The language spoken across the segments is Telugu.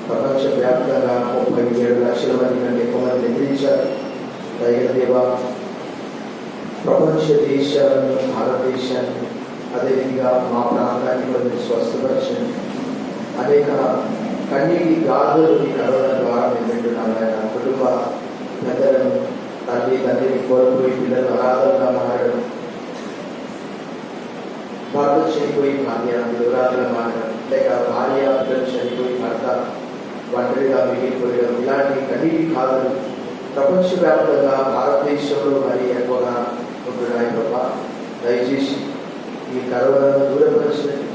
ప్రపంచవ్యాప్తంగా 37 లక్షల మంది కంటే ఎక్కువ మంది నిద్రించారు. దేవా, ప్రపంచ దేశాలను, భారతదేశాన్ని, అదేవిధంగా మా ప్రాంతాన్ని కొన్ని స్వస్థపరచండి. అనేక కన్నీటి గాథలు ఈ కరోనా ద్వారా మేము వింటున్నాం. ఆయన కుటుంబ పెద్దలను, తండ్రిని కోల్పోయి పిల్లలు అనాథంగా మారడం, భర్త చనిపోయి భార్య వివరాలుగా మారడం, లేక భార్య పిల్లలు చనిపోయి భర్త ఒంటరిగా మిగిలిపోయడం, ఇలాంటి కన్నీటి గాథలు ప్రపంచవ్యాప్తంగా భారతదేశంలో మరీ ఎక్కువగా ఉంటున్నాయి. ప్రభా, దయచేసి ఈ కరోనాను దూరపరిచినట్టు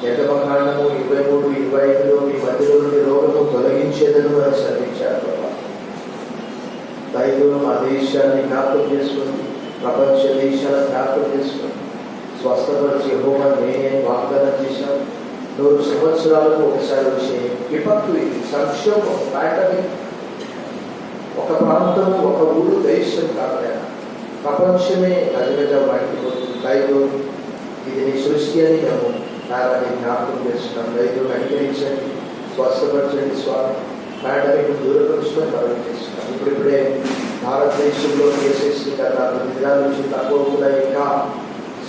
నిర్గమకాండము 23-25లో మీ మధ్యలో నుండి రోగము తొలగించేదను అని శ్రమించారు. ప్రభా, దైవం మా దేశాన్ని జ్ఞాపకం చేసుకుని, ప్రపంచ దేశాలను జ్ఞాపకం చేసుకుని స్వస్థపరిచి యెహోవా నేనే వాగ్దానం చేశాను. 100 సంవత్సరాలకు ఒకసారి వచ్చే విపత్తు ఇది, సంక్షోభం, పాండమిక్. ఒక ప్రాంతం, ఒక ఊరు, దేశం కాకపోయినా ప్రపంచమే గజగజ వాడిపోతుంది. దైవం ఇది నీ సృష్టి అని మేము నారాన్ని జ్ఞాపకం చేస్తున్నాం. దైవం అనుగ్రహించండి, స్వస్థపరచండి స్వామి. పాండమిక్ దూరపరుచుకొని మనం చేస్తున్నాం. ఇప్పుడిప్పుడే భారతదేశంలో కేసెస్ గత 9 దినాల నుంచి తక్కువ కూడా ఇంకా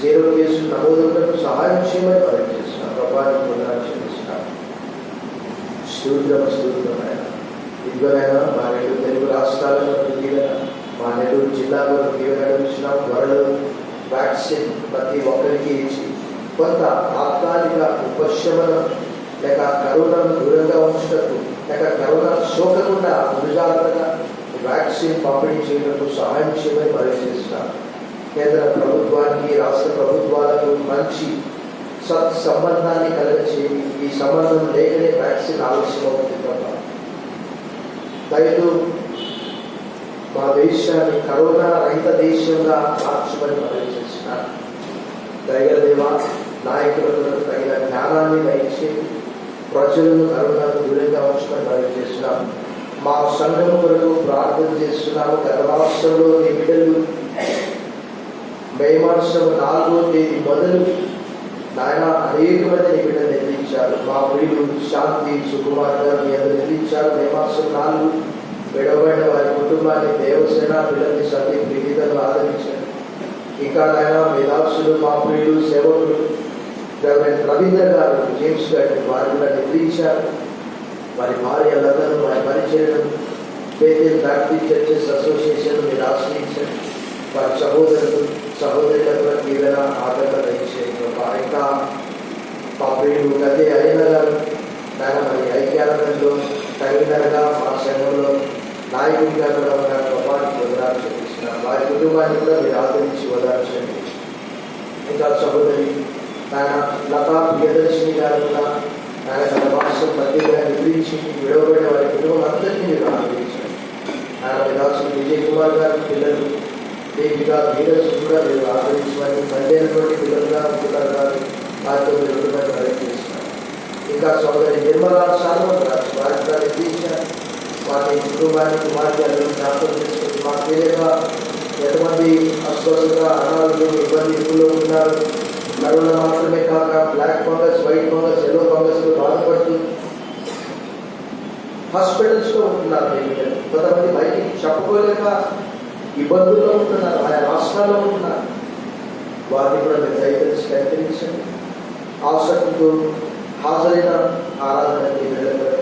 0 కేసులు నమోదులకు సహాయం చేయమని మనం చేస్తున్నాం. ప్రభావం పునరాక్షిస్తున్నాం. స్తోత్రమైన ఇదిగోనైనా మా 2 తెలుగు రాష్ట్రాలను దీవెన, మా నెల్లూరు జిల్లాలో దీవెన నడిపించినాం. త్వరలో వ్యాక్సిన్ ప్రతి ఒక్కరికి ఇచ్చి కొంత తాత్కాలిక ఉపశమనం, లేక కరోనాను దూరంగా ఉంచుటకు, లేక కరోనా సోకకుండా ముందుజాగ్రత్తగా వ్యాక్సిన్ పంపిణీ చేయడానికి సహాయం చేయమని మనం చేస్తున్నాం. కేంద్ర ప్రభుత్వానికి, రాష్ట్ర ప్రభుత్వాలకు మంచి సత్సంబంధాన్ని కలగచేయండి. ఈ సంబంధం లేకనే వ్యాక్సిన్ ఆలస్యమవుతుంది. దయతో మా దేశాన్ని కరోనా రహిత దేశంగా మార్చమని మనం చేస్తున్నాం. దయగల నాయకులకు తగిన జ్ఞానాన్ని దయచేసి ప్రజలను కరోనాను దూరంగా ఉంచమని మనం చేస్తున్నాం. మా సంఘం కొరకు ప్రార్థన చేస్తున్నాము. గత రాష్ట్రంలో నీ బిడ్డలు మే మాసం 4వ తేదీ మొదలు నాయన అనేక మంది నీ బిడ్డలు నిద్రించారు. మా ప్రియులు శాంతి సుకుమార్ గారు మీ అందరూ నిద్రించారు. మే మాసం 4 విడవబడిన వారి కుటుంబాన్ని దేవసేన పిల్లల్ని సతీ ప్రీతితో ఆదరించారు. ఇంకా నాయన మేధాసులు మా ప్రియులు సేవకులు రవీంద్ర గారు జేమ్స్ గారు వారు కూడా నిద్రించారు. వారి భార్యలందరూ వారి పరిచయం బేతేల్ బ్యాప్టిస్ట్ చర్చెస్ అసోసియేషన్ మీరు ఆశ్రయించారు. వారి సహోదరులకు దీవెన ఆదరణ ఇచ్చేది. ఇంకా మా ప్రియులు గదే అయిన గారు మరి ఐక్యానందంలో తగినగా మా సంఘంలో నాయకుడిగా కూడా ఉన్న గొప్పకి వదలాలు చూపిస్తున్నారు. వారి కుటుంబాన్ని కూడా మీరు ఆదరించి వదలాల్సింది. ఇంకా సహోదరి ఆయన లతా ప్రియదర్శిని గారు కూడా ఆయన తన భాష ప్రత్యేకంగా నిర్వహించి విడవబడిన వారి కుటుంబం అందరికీ మీరు ఆదరించారు. ఆయన విదాసులు విజయ్ కుమార్ గారి పిల్లలు దేవిగా ధీరజ్ కూడా మీరు ఆదరించమని పల్లెటువంటి పిల్లలుగా గారు వారితో మీరు కుటుంబాన్ని ప్రయత్నిస్తున్నారు. ఇంకా సోదరి నిర్మలా సార్వత్ర వారికి నిర్వహించారు. వారి కుటుంబాన్ని కుమార్తె అందరూ జ్ఞాపకం చేసుకుని మాకు తెలియక ఎంతమంది అస్వస్థత అనాథులు ఇబ్బందుల్లో ఉన్నారు. కరోనా మాత్రమే కాక black fungus, white fungus, yellow fungus బాధపడుతూ హాస్పిటల్స్లో ఉంటున్నారు. కొంతమంది బయటికి చెప్పుకోలేక ఇబ్బందుల్లో ఉంటున్నారు, ఆయా రాష్ట్రాల్లో ఉంటున్నారు. వారిని కూడా మీరు దయచేసి కనికరించండి. ఆసక్తితో హాజరైన ఆరాధనకి వెళ్ళకపోతే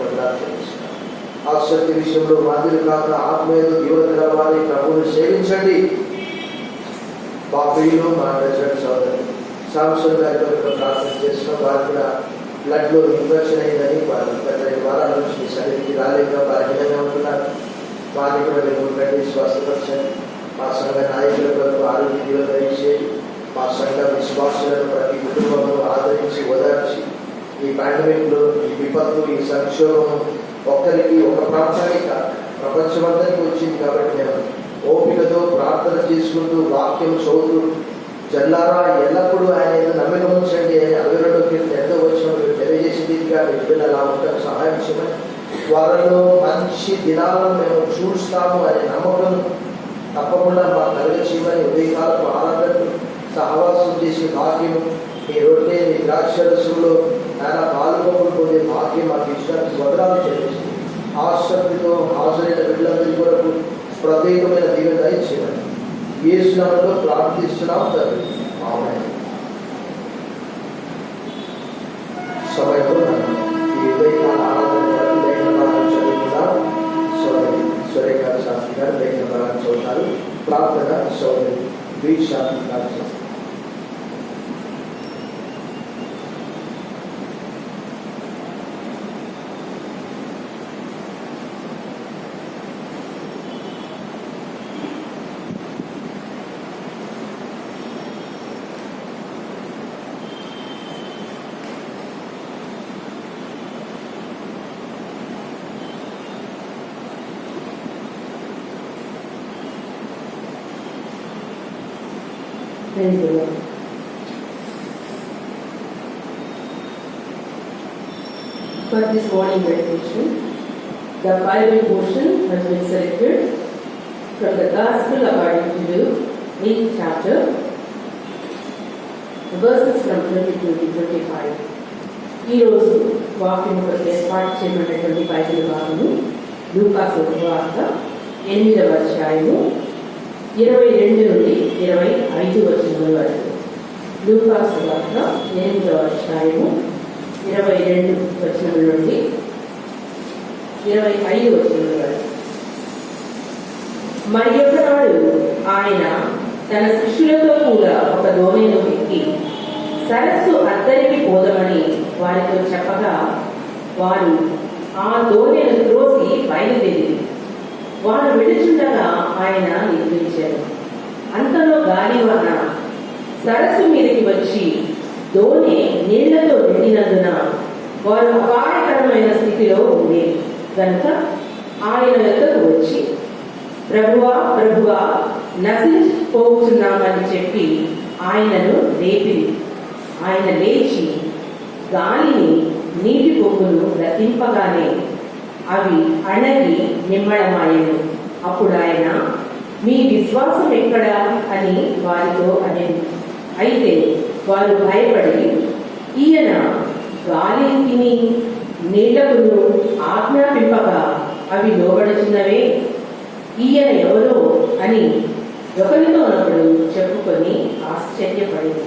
ఆసక్తి విషయంలో మాదిరి కాక ఆత్మీయత యువతల వారి ప్రభువును సేవించండి. మా ప్రియులు మా ప్రెసిడెంట్ సోదరు సాంసన్ గారి కొరకు ప్రార్థన చేసిన వారు కూడా బ్లడ్లో ఇన్ఫెక్షన్ అయిందని వారు గత 2 వారాల నుంచి సరిగ్గా రాలేక బలహీనంగా ఉంటున్నారు. వారిని కూడా మీరు స్వస్థపరచండి. మా సంఘ నాయకుల కొరకు ఆరోగ్య దీవెన దయచేయండి. మా సంఘ విశ్వాసులను ప్రతి కుటుంబంలో ఆదరించి ఓదార్చి ఈ పాండమిక్లో ఈ విపత్తు ఈ సంక్షోభం ఒక్కరికి ఒక ప్రాంతానికి ప్రపంచమంతరికి వచ్చింది. కాబట్టి మేము ఓపికతో ప్రార్థన చేసుకుంటూ వాక్యం చదువుతూ జల్లారా ఎల్లప్పుడూ ఆయన నమ్మిక ఉంచండి అని 62 ఎంతో వచ్చిన తెలియజేసి దీనిగా బిడ్డలు అలా ఉంటారు సహాయం చేయమని వారిలో మంచి దినాలను మేము చూస్తాము అనే నమ్మకం తప్పకుండా మా కలిగించమని ఉదయకాలపు ఆనందం సహవాసం చేసే భాగ్యం మీ రొట్టె మీ ద్రాక్షరసంలో ఆయన పాల్గొని పొందే భాగ్యం మాకు ఇష్టానికి వదలాలు చెల్లిస్తుంది. ఆసక్తితో హాజరైన బిడ్డలందరి కొరకు ప్రత్యేకమైన దీవెన దయచేయమని యేసు నామములో ప్రార్థిస్తున్నాం తండ్రి. ఆమేన్. సమయంలో ఈ ఉదయకాల ఆరాధన లేఖనాలను చదువుకున్నాం. సోదరి సురేఖ శాస్త్రి గారు లేఖనాలను చదువుతారు. ప్రార్థన సోదరి బి శాస్త్రి గారు చేస్తారు. Praise the Lord. For this morning meditation, the Bible portion has been selected from the Gospel according to Luke, 8th chapter, verses from 22 to 25. ఈ రోజు వాక్యం ఏర్పాటు చేయబడినటువంటి బైబిల్ భాగము లూకా సువార్త 8వ అధ్యాయము 22 నుండి 25 వచనముల వరకు. లూకా సువార్త 8వ అధ్యాయము 22 వచనముల నుండి 25 వచనముల వరకు. మరి ఒకనాడు ఆయన తన శిష్యులతో కూడా ఒక దోణిలో ఎక్కి సరస్సు అద్దరికి పోదమని వారితో చెప్పగా వారు ఆ దోణిను త్రోసి బయలుదేరి వారు వెళుచుండగా ఆయన నిద్రించారు. అంతలో గాలివాన సరస్సు మీదకి వచ్చి దోణి నీళ్లతో నిండినందున వారు అపాయకరమైన స్థితిలో ఉంది కనుక ఆయన వద్దకు వచ్చి ప్రభువా ప్రభువా నశించిపోతున్నామని చెప్పి ఆయనను లేపిరి. ఆయన లేచి గాలిని నీటి పొంగును గతింపగానే అవి అణగి నిమ్మడమాయను. అప్పుడు ఆయన, మీ విశ్వాసం ఎక్కడా అని వారితో అనేది. అయితే వారు భయపడి, ఈయన గాలిని నీళ్లకును ఆజ్ఞాపింపగా అవి లోబడుచున్నవే, ఈయన ఎవరో అని ఒకరితో ఒకడు చెప్పుకొని ఆశ్చర్యపడింది.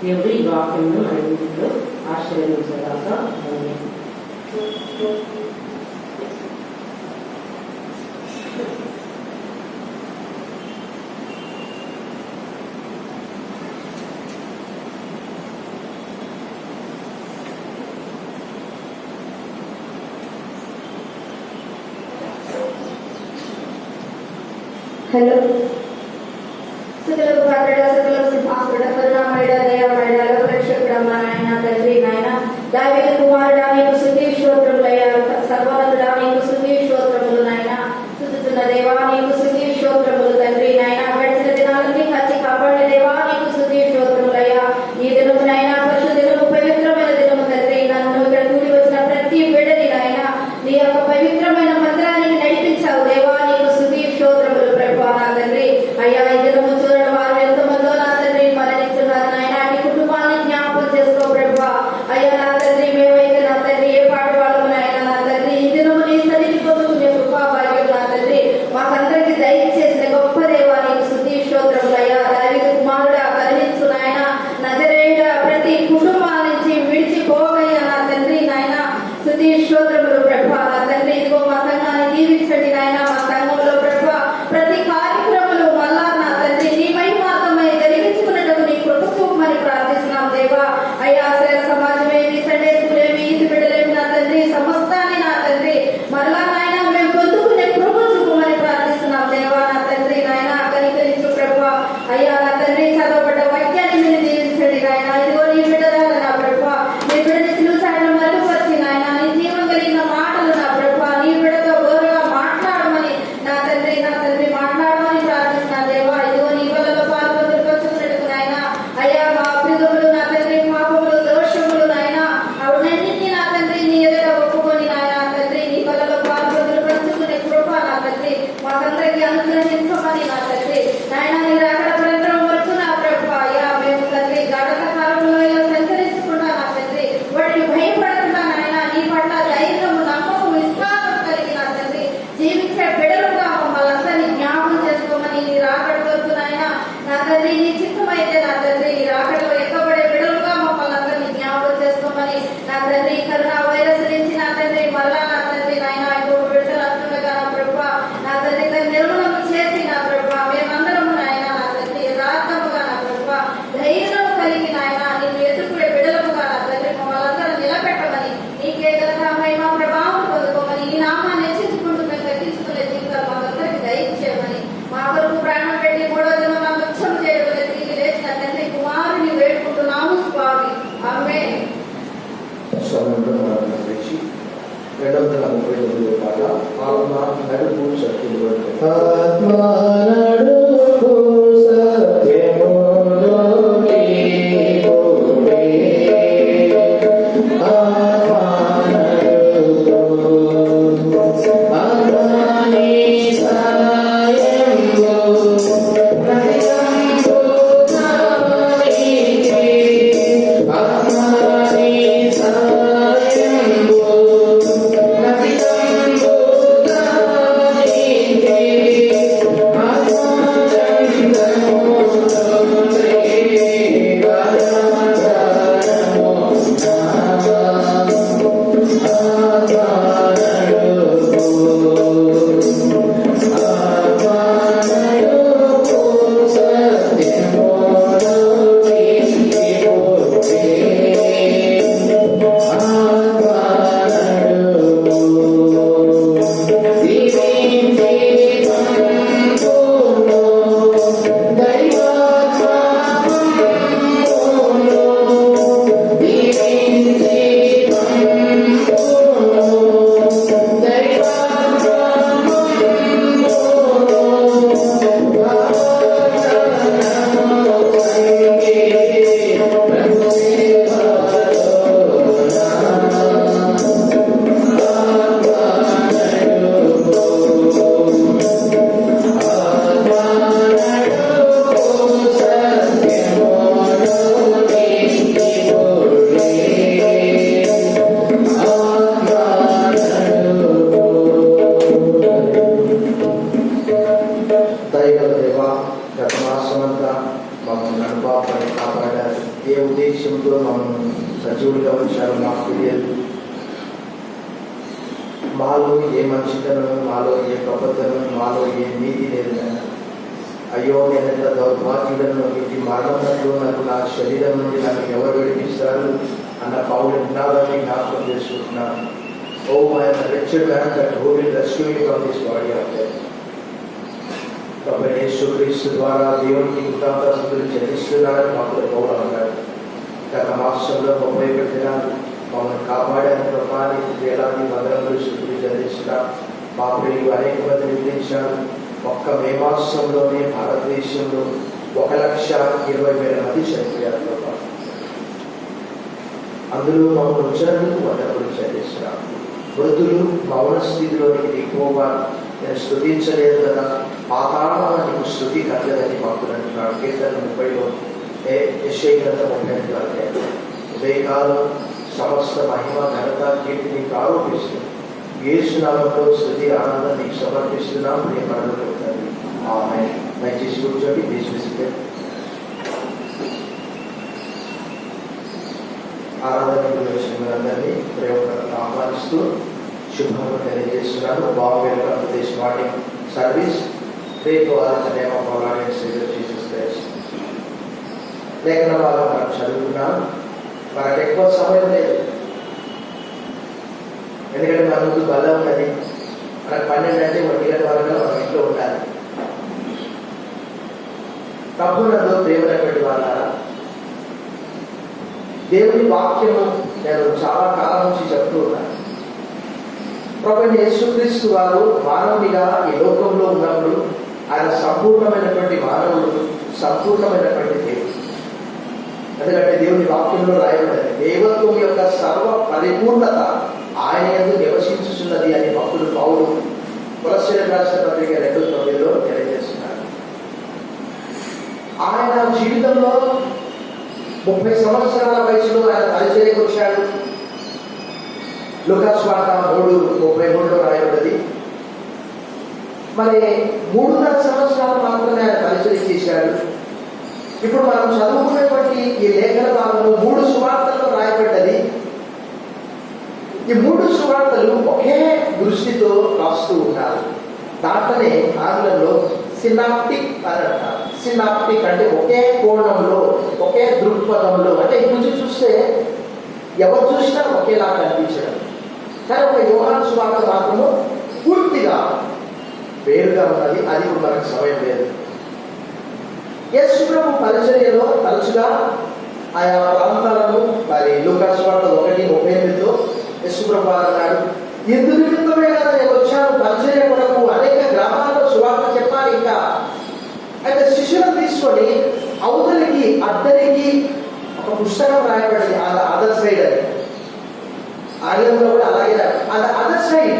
దేవుడు ఈ వాక్యంలో మన ఇంట్లో ఆశ్చర్యించగాక. హలో సుఖలకు పాత్రుడ, సుఖలకు సింహాసుడ, కరుణామయుడ, దయామయుడ, లోకరక్షకుడమ్మ నాయన తండ్రి నాయన దావీదు కుమారుడా నీకు స్తుతి స్తోత్రములయ్యా. సర్వోన్నతుడా నీకు స్తుతి స్తోత్రములు నాయన. స్తుతిస్తున్న దేవా నీకు స్తుతి స్తోత్రములు తండ్రి నాయన. గడిచిన దినాలన్నీ కత్తి కాపాడిన దేవా నీకు స్తుతి స్తోత్రములయ్యా. ఈ దినము నాయన పరిశుద్ధ దినము, పవిత్రమైన దినము తండ్రి. నన్ను ఇక్కడ కూడి వచ్చిన ప్రతి బిడ్డని నాయన నీ యొక్క పవిత్రమైన మందిరానికి నడిపించావు దేవా నీకు స్తుతి స్తోత్రములు ప్రభా నా తండ్రి. అయ్యా ఈ దినము చూడడం వారు ఎంతమందో నా తండ్రి మరణిస్తున్నారు నాయన. నీ కుటుంబాన్ని జ్ఞాపకం చేసుకో ప్రభా. అయ్యా నా తండ్రి మేమైతే నా తండ్రి ఏ పాటి వాళ్ళము నాయన నా తండ్రి ఈ దినము నీ సన్నిధి పొందుకునే కృపా భాగ్యం నా తండ్రి మాకందరికి దయచేసిన గొప్ప దేవా నీకు స్తుతి స్తోత్రములు అయ్యా. దావీదు కుమారుడా కరుణించు నాయన. నజరేయుడా ప్రతి కుటుంబాల నుంచి విడిచిపోవయ్యా నా తండ్రి నాయన. స్తుతి స్తోత్రములు ప్రభా నా తండ్రి. ఇదిగో మా సంఘాన్ని దీవించండి నాయన. మా సంఘంలో ప్రభా ప్రతి కార్యక్రమంలో మళ్ళా నా తండ్రి నీ మహిమార్థమై జరిగించుకున్నట్టు నీ కృప చూపమని ప్రార్థిస్తున్నాం దేవా. అయ్యా సేవ సమాజమేమి, సండే స్కూల్ ఏమి, ఈది బిడ్డలేమి నా తండ్రి సమస్తాన్ని నా తండ్రి మరలా నాయన మేము పొందుకునే కృప చూపమని ప్రార్థిస్తున్నాం దేవా నా తండ్రి నాయన. కనికరించు ప్రభా. అయ్యా నా తండ్రి చదవబడ్డ వాక్యాన్ని మీరు దీవించండి నాయన. ఇదిగో నీ బిడ్డరాల నా ప్రభా నీ బిడ్డని సిలుసాయన మరుగుపరిచి నాయన నీ జీవం కలిగిన మాటలు నా ప్రభా నీ బిడ్డతో గౌరవ మాట్లాడమని నా తండ్రి మాట్లాడమని ప్రార్థిస్తున్నాను దేవా. ఇదిగో నీ వలలో పాల్గొని పంచుకున్నట్టు నాయన. అయ్యా మా అభ్యుదములు నా తండ్రి, పాపములు, దోషములు నాయన అవునన్నింటినీ నా తండ్రి నీ ఎదుట ఒప్పుకొని నాయన తండ్రి నీ వలలో పాల్గొని పంచుకునే కృప నా తండ్రి మాకందరికీ అనుగ్రహించమని నా తండ్రి నాయన. నీ రాకడ పరంపరం వరకు నా ప్రభా అయ్యా మేము తండ్రి గడక కాలంలో సంచరించకుండా నా తండ్రి వాటిని భయపడకుండా నాయన నీ పట్ల ధైర్యము, నమ్మకం, విశ్వాసం కలిగి నా తండ్రి జీవించే బిడ్డలుగా మమ్మల్ని అందరినీ జ్ఞాపకం చేసుకోమని నీ రాకడ వరకు నాయన నా తండ్రి నీ చిత్తమైతే నా తండ్రి నీ రాకడలో ఎక్కబడే బిడ్డలుగా మమ్మల్ని అందరినీ జ్ఞాపకం చేసుకోమని నా తండ్రి. కరోనా వైరస్ నుంచి నా తండ్రి మళ్ళా నా తండ్రి నాయన ఇంకొక విడుదల అంటుండగా నా ప్రభా నా తండ్రి దాన్ని నిర్మూలన చేసి నా ప్రభా మేమందరము నాయన నా తండ్రి యథార్థముగా నా ప్రభా ధైర్యం కలిగి నాయన నిన్ను ఎదుర్కొనే బిడ్డలముగా నా తండ్రి మమ్మల్ని అందరూ నిలబెట్టమని నీకే గల మహిమ ప్రభావం పొందుకోమని నీ నామాన్ని హెచ్చించుకుంటూ మేము తగ్గించుకునే జీవితాలు మాకందరికి దయచేయమని మా కొరకు ప్రాణం పెట్టి మూడో దినం మాకు ఉత్సవం చేయడం తిరిగి లేచిన తండ్రి కుమారుని వేడుకుంటున్నాము స్వామి. ఆమేన్. సమయంలో మనం తెచ్చి 239వ పాట ఆత్మ నడుపు సత్యము ఆత్మ నడుపు సత్యము Hallelujah. ఏ ఉద్దేశంతో మనం సజీవులుగా ఉంచారో మాకు తెలియదు. మాలో ఏ మంచితనం, మాలో ఏ గొప్పతనం, మాలో ఏ నీతి లేదు నాయన. అయ్యో నేను ఎంత దౌర్భాగ్యులను, ఇది మరణంలో నాకు నా శరీరం నుండి నాకు ఎవరు విడిపిస్తారు అన్న పౌలు నినాదాన్ని జ్ఞాపకం చేసుకుంటున్నాను. O my wretched man that who will rescue me from this body of death. కాబట్టి యేసుక్రీస్తు ద్వారా దేవునికి కృతజ్ఞతలు చెల్లిస్తున్నాడని మాకు పౌలు అన్నాడు. గత మాసంలో 31 దినాలు మమ్మల్ని కాపాడాలని ప్రభాని వేలాది వందల శుద్ధులు చెల్లిస్తున్నా. మా ప్రియులు అనేక మంది నిర్మించారు. ఒక్క మే మాసంలోనే భారతదేశంలో 1,20,000 మంది చనిపోయారు ప్రభా. అందులో మమ్మల్ని వచ్చినందుకు వందలు చెల్లిస్తున్నాం. మృతులు మౌన స్థితిలోనికి దిగిపోగా నేను స్తుతించలేదు కదా, పాతాళానికి స్థుతి కలగదని మాకు అంటున్నాడు. కీర్తన 30లో యెషయా 32 ఉదయకాలం సమస్త మహిమ ఘనత కీర్తి నీకు ఆరోపిస్తుంది. యేసు నామములో స్తుతి ఆనందం నీకు సమర్పిస్తున్నాం. నేను పడగలుగుతాను. ఆమేన్. దయచేసి కూర్చోండి. తీసుకొస్తే ఆరాధనకు వచ్చిన వారందరినీ ప్రేమగా ఆహ్వానిస్తూ శుభాలు తెలియజేస్తున్నాను. బాబు వెల్కమ్ దిస్ మార్నింగ్ సర్వీస్. రేపు name of our Lord and saviour Jesus Christ. లేఖన భాగం మనం చదువుకున్నాం. మనకు ఎక్కువ సమయం లేదు, ఎందుకంటే మన ముందు బలం ఉన్నది. మనకు 12 అంటే 1 గంట వరకు మనం ఇంట్లో ఉండాలి. ప్రభువునందు ప్రేమైనటువంటి వాళ్ళ దేవుని వాక్యము నేను చాలా కాలం నుంచి చెప్తూ ఉన్నాను. ప్రభువైన యేసుక్రీస్తు వారు మానవుడిగా ఈ లోకంలో ఉన్నప్పుడు ఆయన సంపూర్ణమైనటువంటి మానవుడు, సంపూర్ణమైనటువంటి దేవుడు. ఎందుకంటే దేవుని వాక్యంలో రాయబడింది దేవత్వం యొక్క సర్వ పరిపూర్ణత ఆయన యందు నివసించుచున్నది అని భక్తుడు పౌలు కొలస్సీయులకు రాసిన పత్రిక 2:9లో తెలియజేస్తున్నారు. ఆయన జీవితంలో 30 సంవత్సరాల వయసులో ఆయన పరిచర్యకు వచ్చాడు. లూకా సువార్త 3:33లో రాయబడ్డది. మరి 3.5 సంవత్సరాలు మాత్రమే ఆయన పరిచర్య చేశాడు. ఇప్పుడు మనం చదువుకున్నటువంటి ఈ లేఖన భాగంలో 3 సువార్తల్లో రాయబడ్డది. ఈ 3 సువార్తలు ఒకే దృష్టితో రాస్తూ ఉన్నారు. దాంట్లోనే ఆంగ్లంలో సినాప్టిక్ అని అంటారు. సినాప్టిక్ అంటే ఒకే కోణంలో, ఒకే దృక్పథంలో. అంటే కొంచెం చూస్తే ఎవరు చూసినా ఒకేలా కనిపించడం. కానీ ఒక యోహాను సువార్త మాత్రము పూర్తిగా వేరుగా ఉన్నది. అది ఇప్పుడు మనకు సమయం లేదు. యేసు ప్రభు పరిచర్యలో తరచుగా ఆయా ప్రాంతాలను మరి లూకా సువార్త 1:38లో యేసు ప్రభు అన్నాడు, ఇందు నిమిత్తమే కదా నేను వచ్చాను పరిచర్య కొరకు, అనేక గ్రామాల్లో సువార్త చెప్పాలి. ఇంకా అయితే శిష్యులను తీసుకొని అవతలికి అద్దరికి ఒక పుస్తకం రాయబడింది. అదర్ సైడ్ అని ఆంగ్లంలో కూడా అలాగే అదర్ సైడ్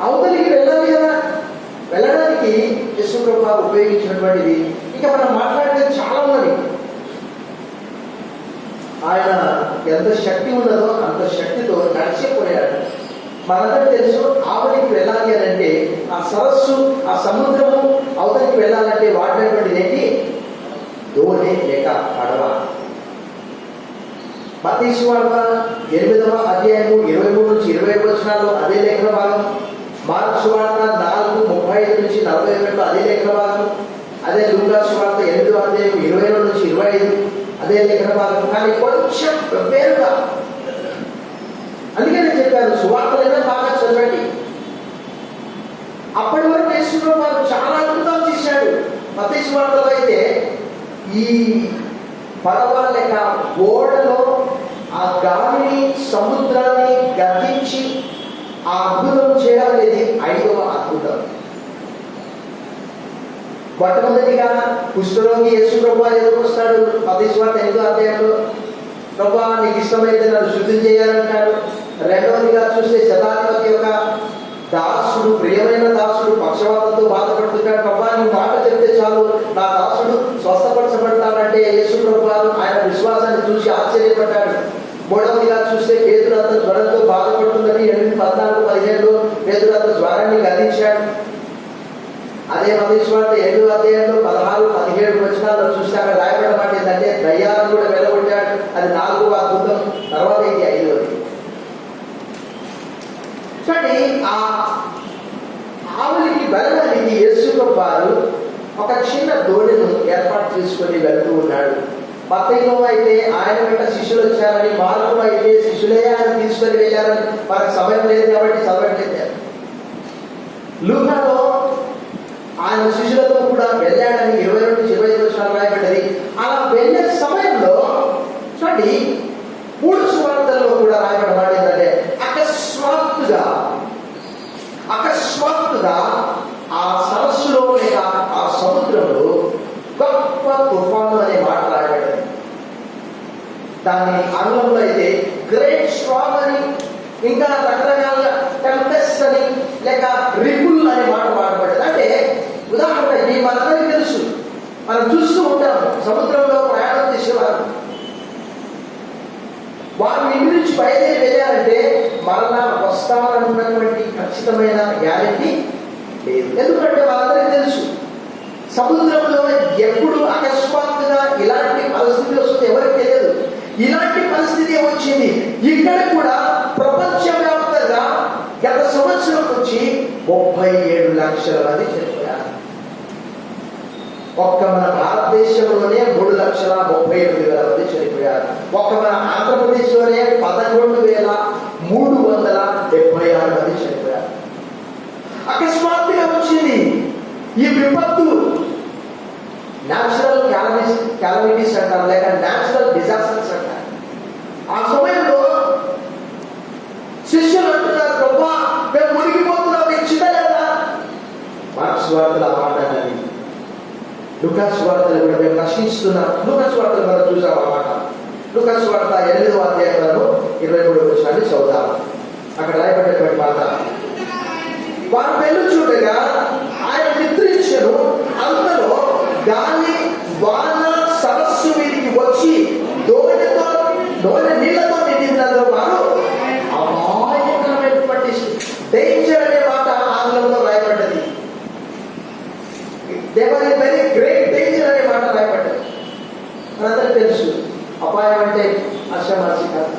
అవతలికి వెళ్ళాలి కదా. వెళ్ళడానికి యేసు ప్రభు ఉపయోగించినటువంటిది. ఇంకా మనం మాట్లాడేది చాలా ఉన్నది. ఆయన ఎంత శక్తి ఉన్నదో అంత శక్తితో నడిచిపోయాడు. మనందరికీ తెలుసు ఆవలికి వెళ్ళాలి అని అంటే ఆ సరస్సు, ఆ సముద్రము అవతలికి వెళ్ళాలంటే వాడినటువంటిది ఏంటి? దోణి లేక పడవ. మత్తయి సువార్త 8వ అధ్యాయము 23 నుంచి 20 వచనాల్లో అదే లేఖన భాగం. మార్కు సువార్త 4:35 నుంచి 41 అదే లేఖన భాగం. అదే లూకా సువార్త 8వ అధ్యాయం 20 నుంచి 25 అదే లేఖన భాగం. కానీ కొంచెం వేరుగా. అందుకే నేను చెప్పాను సువార్తలైనా బాగా చదవండి. అప్పటి వరకు యేసు ప్రభు చాలా అద్భుతాలు చేశాడు. మత్తయి సువార్తలో అయితే ఈ పడవ లేక ఓడలో ఆ గాలిని, సముద్రాన్ని గద్దించి ఆ అద్భుతం చేయాలనేది 5వ అద్భుతం. మొట్టమొదటిగా కుష్ఠరోగి యేసు ప్రభు ఎదుర్కొస్తాడు. మత్తయి సువార్త 8వ అధ్యాయంలో ప్రభువా నీకు ఇష్టమైతే నన్ను శుద్ధి చేయాలంటాడు. రెండవదిగా చూస్తే శతాధిపతి యొక్క దాసుడు, ప్రియమైన దాసుడు పక్షవాతంతో బాధపడుతున్నాడు. ప్రభువా నీ మాట చెప్తే చాలు నా దాసుడు స్వస్థపరచబడతాడంటే యేసు ప్రభు ఆయన విశ్వాసాన్ని చూసి ఆశ్చర్యపడ్డాడు. మూడవదిగా చూస్తే పేతురు అంత జ్వరంతో బాధపడుతుందని 8:14-15లో పేతురు అంత జ్వరాన్ని గద్దించాడు. అదే మత్తయి సువార్త 7వ అధ్యాయంలో 16, 17 వచనాల్లో చూస్తే అక్కడ రాయబడిన మాట ఏంటంటే దయ్యాలను కూడా వెళ్ళగొట్టాడు. అది 4వ అద్భుతం. తర్వాత ఇది 5వది. చూడండి, ఆ ఆవులకి వెళ్ళడానికి యేసు వారు ఒక చిన్న దోణిను ఏర్పాటు చేసుకొని వెళ్తూ ఉన్నాడు. మత్తయిలో అయితే ఆయన వెంట శిష్యులు వచ్చారని, మార్కులో అయితే శిష్యులే ఆయన తీసుకొని వెళ్ళారని, వారికి సమయం లేదు కాబట్టి చదవట్లేదు. లూకాలో ఆయన శిష్యులతో కూడా వెళ్ళాడని 22-25 వచనాలు రాయబడ్డది. అలా వెళ్ళే సమయంలో చూడండి 3 సువార్తల్లో కూడా రాయబడిన మాట ఏంటంటే అకస్మాత్తుగా ఆ సరస్సులో లేక ఆ సముద్రంలో గొప్ప తుఫాను అనే మాట రాయబడింది. దాన్ని ఆంగ్లంలో అయితే గ్రేట్ స్ట్రాంగ్ అని, ఇంకా రకరకాల టెంపెస్ట్ అని, లేక రిపుల్ అనే మాట వాడబడింది. అంటే ఉదాహరణకి మనందరికీ తెలుసు, మనం చూస్తూ ఉంటాము సముద్రంలో ప్రయాణం చేసేవారు. వారు ఇంటి నుంచి బయలుదేరి వెళ్ళారంటే మరలా వస్తారన్నటువంటి ఖచ్చితమైన గ్యారెంటీ లేదు. ఎందుకంటే వాళ్ళందరికీ తెలుసు సముద్రంలో ఎప్పుడు అకస్మాత్తుగా ఇలాంటి పరిస్థితి వస్తుంది ఎవరికి తెలియదు. ఇలాంటి పరిస్థితి వచ్చింది. ఇక్కడ కూడా ప్రపంచవ్యాప్తంగా గత సంవత్సరం నుంచి 37 లక్షల మంది చనిపోయారు. ఒక్క మన భారతదేశంలోనే 3,37,000 మంది చనిపోయారు. ఒక్క మన ఆంధ్రప్రదేశ్లోనే 11,376 మంది చనిపోయారు. అకస్మాత్తుగా వచ్చింది ఈ విపత్తు. న్యాచురల్ క్యాలమిటీస్ అంటారు, లేక న్యాచురల్ డిజాస్టర్స్ అంటారు. ఆ సమయంలో శిష్యులు అంటున్నారు, ప్రభా మేము మునిగిపోతున్నాం, మీకు చిన్నలేదా? మార్క్స్ వార్తలు ఆ మాట అన్నది. లూకాసు వార్తలు కూడా మేము నశిస్తున్నాం. లూకాసు వార్తలు మనం చూసాం ఆ మాట. లూకాసు వార్త 8వ అధ్యాయంలో 23 వచనాన్ని చదువుతాం. అక్కడ రాయబడినటువంటి మాట, వారు వెళ్ళుచుండగా ఆయన నిద్రించెను. అంతలో గాలి వాన సరస్సు మీదికి వచ్చి దోణి నీళ్లతో నిండినందులో వారు అపాయకరమైనటువంటి డేంజర్ అనే మాట ఆంగ్లంలో రాయబడ్డది. దేవర్ ఇస్ వెరీ గ్రేట్ డేంజర్ అనే మాట రాయబడ్డది. మనందరికీ తెలుసు అపాయం అంటే అశమాసి కాదు.